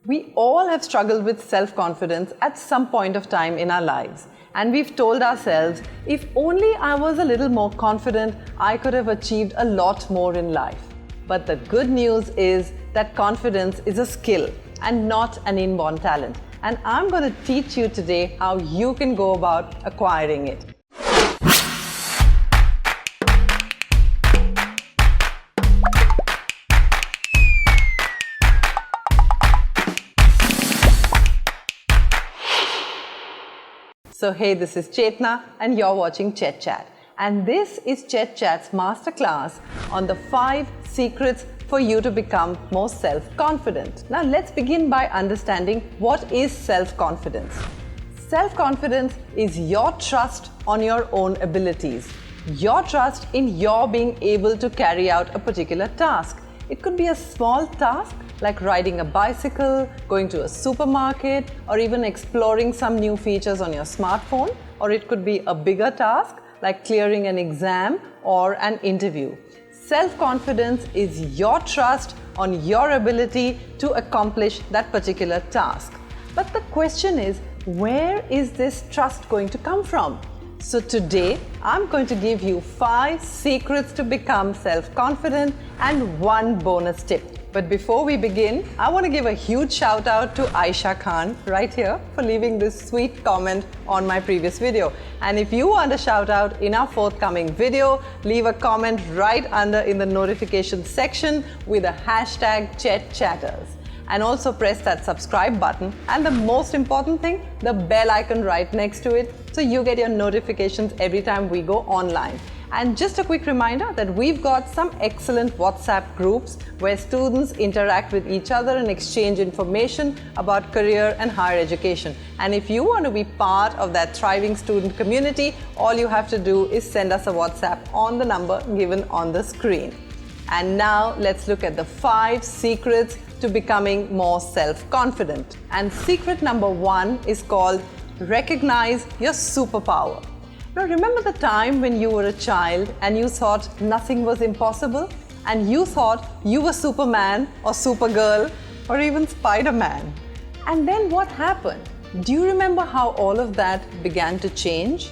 We all have struggled with self-confidence at some point of time in our lives. And we've told ourselves, if only I was a little more confident, I could have achieved a lot more in life. But the good news is that confidence is a skill and not an inborn talent. And I'm going to teach you today how you can go about acquiring it. So hey, this is Chetna and you're watching ChetChat. And this is ChetChat's masterclass on the 5 secrets for you to become more self-confident. Now let's begin by understanding what is self-confidence. Self-confidence is your trust on your own abilities, your trust in your being able to carry out a particular task. It could be a small task like riding a bicycle, going to a supermarket, or even exploring some new features on your smartphone. Or it could be a bigger task like clearing an exam or an interview. Self-confidence is your trust on your ability to accomplish that particular task. But the question is, where is this trust going to come from? So today, I'm going to give you 5 secrets to become self-confident and 1 bonus tip. But before we begin, I want to give a huge shout out to Aisha Khan right here for leaving this sweet comment on my previous video. And if you want a shout out in our forthcoming video, leave a comment right under in the notification section with a hashtag ChetChatters. And also press that subscribe button and the most important thing, the bell icon right next to it, so you get your notifications every time we go online. And just a quick reminder that we've got some excellent WhatsApp groups where students interact with each other and exchange information about career and higher education. And if you want to be part of that thriving student community, all you have to do is send us a WhatsApp on the number given on the screen. And now let's look at the 5 secrets to becoming more self-confident. And secret number 1 is called recognize your superpower. Now remember the time when you were a child and you thought nothing was impossible? And you thought you were Superman or Supergirl or even Spider-Man. And then what happened? Do you remember how all of that began to change?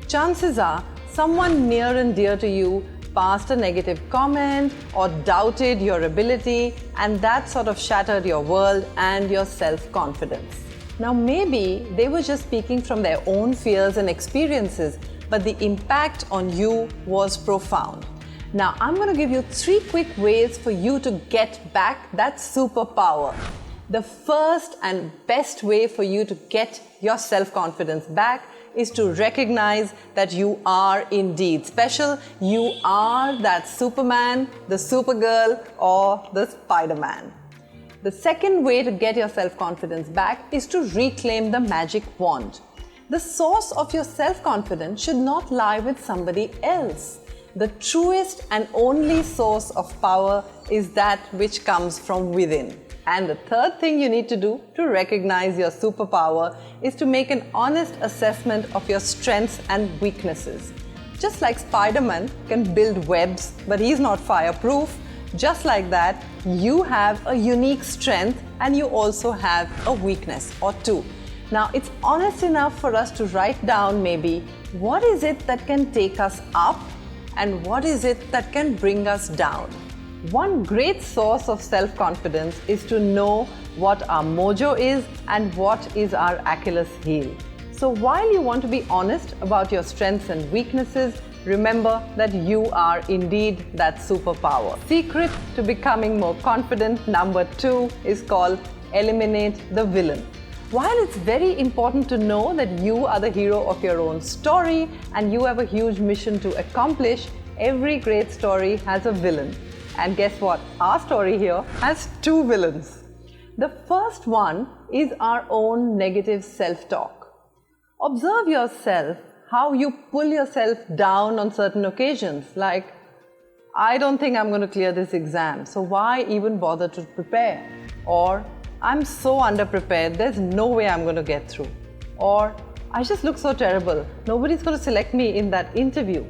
Chances are someone near and dear to you passed a negative comment or doubted your ability, and that sort of shattered your world and your self-confidence. Now maybe they were just speaking from their own fears and experiences, but the impact on you was profound. Now I'm going to give you 3 quick ways for you to get back that superpower. The first and best way for you to get your self-confidence back is to recognize that you are indeed special. You are that Superman, the Supergirl, or the Spider-Man. The second way to get your self-confidence back is to reclaim the magic wand. The source of your self-confidence should not lie with somebody else. The truest and only source of power is that which comes from within. And the third thing you need to do to recognize your superpower is to make an honest assessment of your strengths and weaknesses. Just like Spider-Man can build webs, but he's not fireproof, just like that, you have a unique strength and you also have a weakness or 2. Now, it's honest enough for us to write down maybe what is it that can take us up and what is it that can bring us down. One great source of self-confidence is to know what our mojo is and what is our Achilles heel. So while you want to be honest about your strengths and weaknesses, remember that you are indeed that superpower. Secret to becoming more confident number 2 is called eliminate the villain. While it's very important to know that you are the hero of your own story and you have a huge mission to accomplish, every great story has a villain. And guess what? Our story here has 2 villains. The first one is our own negative self-talk. Observe yourself, how you pull yourself down on certain occasions, like, I don't think I'm going to clear this exam, so why even bother to prepare? Or, I'm so underprepared, there's no way I'm going to get through. Or, I just look so terrible, nobody's going to select me in that interview.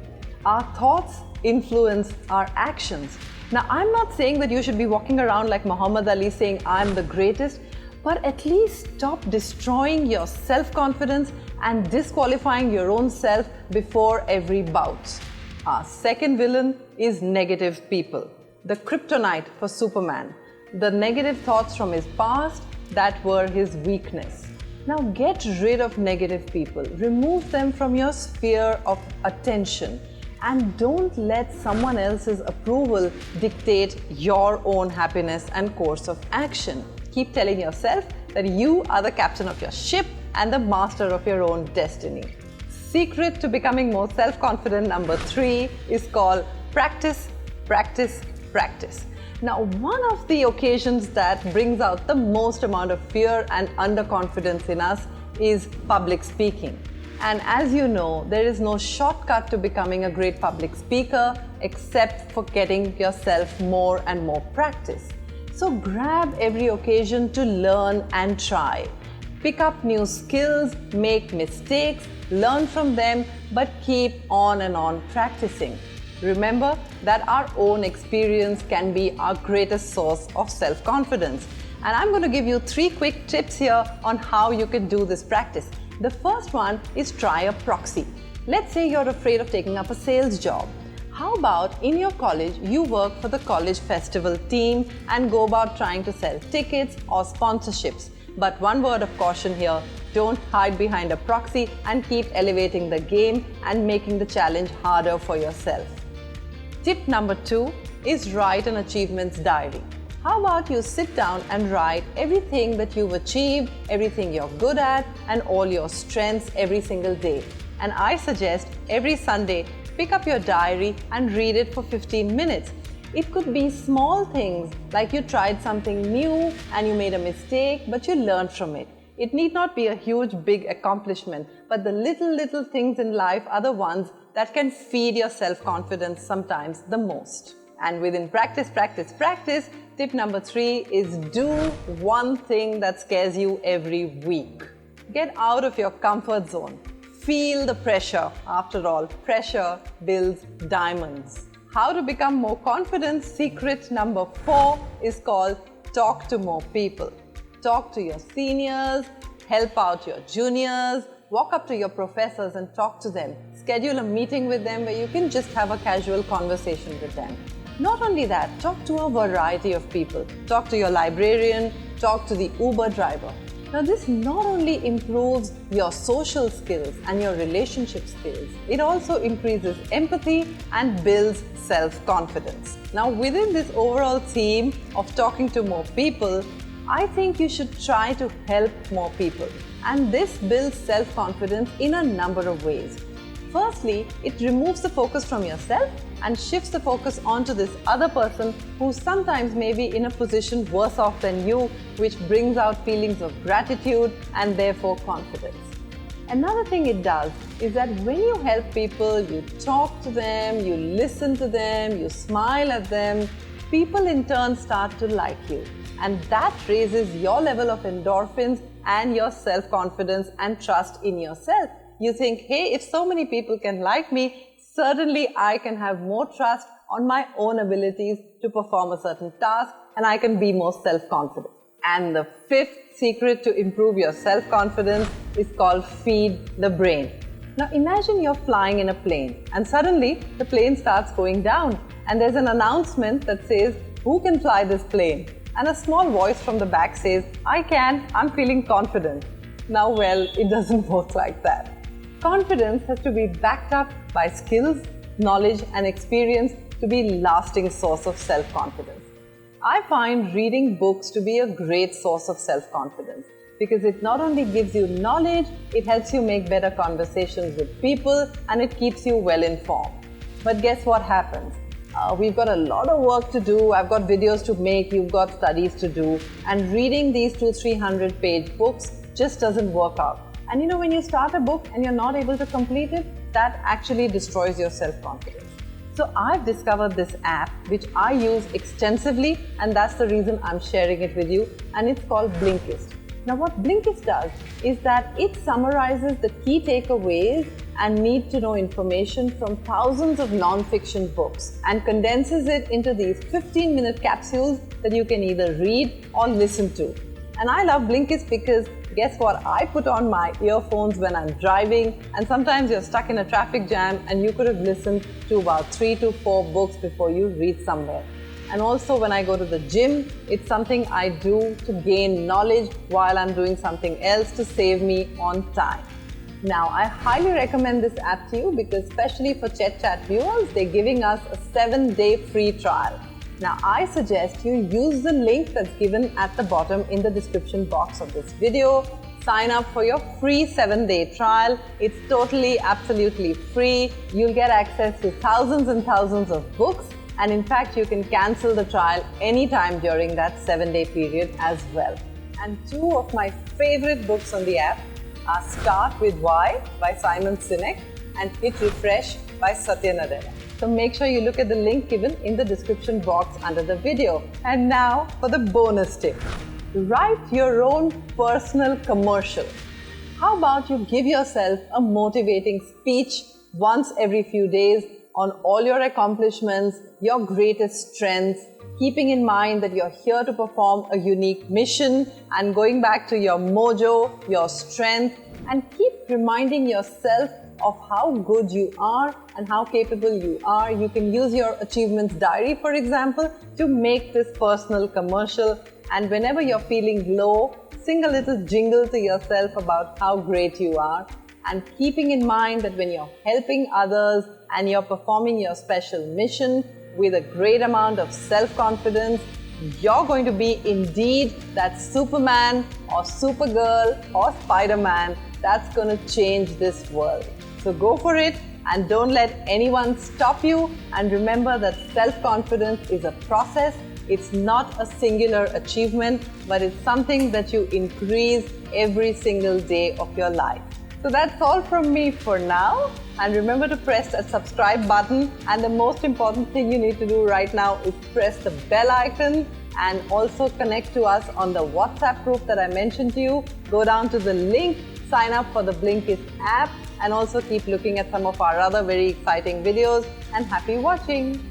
Our thoughts influence our actions. Now, I'm not saying that you should be walking around like Muhammad Ali saying, I'm the greatest, but at least stop destroying your self-confidence and disqualifying your own self before every bout. Our second villain is negative people, the kryptonite for Superman, the negative thoughts from his past that were his weakness. Now get rid of negative people, remove them from your sphere of attention, and don't let someone else's approval dictate your own happiness and course of action. Keep telling yourself that you are the captain of your ship and the master of your own destiny. Secret to becoming more self-confident number 3 is called practice, practice, practice. Now, one of the occasions that brings out the most amount of fear and underconfidence in us is public speaking. And as you know, there is no shortcut to becoming a great public speaker except for getting yourself more and more practice. So grab every occasion to learn and try. Pick up new skills, make mistakes, learn from them, but keep on and on practicing. Remember that our own experience can be our greatest source of self-confidence. And I'm going to give you 3 quick tips here on how you can do this practice. The first one is try a proxy. Let's say you're afraid of taking up a sales job. How about in your college, you work for the college festival team and go about trying to sell tickets or sponsorships. But one word of caution here, don't hide behind a proxy and keep elevating the game and making the challenge harder for yourself. Tip number 2 is write an achievements diary. How about you sit down and write everything that you've achieved, everything you're good at, and all your strengths every single day. And I suggest every Sunday, pick up your diary and read it for 15 minutes. It could be small things like you tried something new and you made a mistake, but you learned from it. It need not be a huge, big accomplishment, but the little things in life are the ones that can feed your self-confidence sometimes the most. And within practice, practice, practice, tip number 3 is do one thing that scares you every week. Get out of your comfort zone. Feel the pressure. After all, pressure builds diamonds. How to become more confident? Secret number 4 is called talk to more people. Talk to your seniors, help out your juniors, walk up to your professors and talk to them. Schedule a meeting with them where you can just have a casual conversation with them. Not only that, talk to a variety of people. Talk to your librarian, talk to the Uber driver. Now this not only improves your social skills and your relationship skills, it also increases empathy and builds self-confidence. Now within this overall theme of talking to more people, I think you should try to help more people. And this builds self-confidence in a number of ways. Firstly, it removes the focus from yourself and shifts the focus onto this other person who sometimes may be in a position worse off than you, which brings out feelings of gratitude and therefore confidence. Another thing it does is that when you help people, you talk to them, you listen to them, you smile at them, people in turn start to like you. And that raises your level of endorphins and your self-confidence and trust in yourself. You think, hey, if so many people can like me, certainly I can have more trust on my own abilities to perform a certain task and I can be more self-confident. And the 5th secret to improve your self-confidence is called feed the brain. Now imagine you're flying in a plane and suddenly the plane starts going down and there's an announcement that says, who can fly this plane? And a small voice from the back says, I can, I'm feeling confident. Now, well, it doesn't work like that. Confidence has to be backed up by skills, knowledge, and experience to be a lasting source of self-confidence. I find reading books to be a great source of self-confidence because it not only gives you knowledge, it helps you make better conversations with people and it keeps you well informed. But guess what happens? We've got a lot of work to do, I've got videos to make, you've got studies to do, and reading these 200-300 page books just doesn't work out. And you know, when you start a book and you're not able to complete it, that actually destroys your self-confidence. So I've discovered this app which I use extensively and that's the reason I'm sharing it with you, and it's called Blinkist. Now what Blinkist does is that it summarizes the key takeaways and need-to-know information from thousands of non-fiction books and condenses it into these 15-minute capsules that you can either read or listen to. And I love Blinkist because guess what? I put on my earphones when I'm driving, and sometimes you're stuck in a traffic jam and you could have listened to about 3 to 4 books before you reach somewhere. And also when I go to the gym, it's something I do to gain knowledge while I'm doing something else to save me on time. Now, I highly recommend this app to you because especially for ChetChat viewers, they're giving us a 7-day free trial. Now, I suggest you use the link that's given at the bottom in the description box of this video. Sign up for your free 7-day trial. It's totally, absolutely free. You'll get access to thousands and thousands of books. And in fact, you can cancel the trial anytime during that 7-day period as well. And 2 of my favorite books on the app are Start With Why by Simon Sinek and Hit Refresh by Satya Nadella. So make sure you look at the link given in the description box under the video. And now for the bonus tip. Write your own personal commercial. How about you give yourself a motivating speech once every few days on all your accomplishments, your greatest strengths, keeping in mind that you're here to perform a unique mission and going back to your mojo, your strength, and keep reminding yourself of how good you are and how capable you are. You can use your achievements diary, for example, to make this personal commercial. And whenever you're feeling low, sing a little jingle to yourself about how great you are. And keeping in mind that when you're helping others and you're performing your special mission with a great amount of self-confidence, you're going to be indeed that Superman or Supergirl or Spider-Man that's going to change this world. So go for it and don't let anyone stop you. And remember that self-confidence is a process. It's not a singular achievement, but it's something that you increase every single day of your life. So that's all from me for now. And remember to press that subscribe button. And the most important thing you need to do right now is press the bell icon and also connect to us on the WhatsApp group that I mentioned to you. Go down to the link, sign up for the Blinkist app, and also keep looking at some of our other very exciting videos. And happy watching!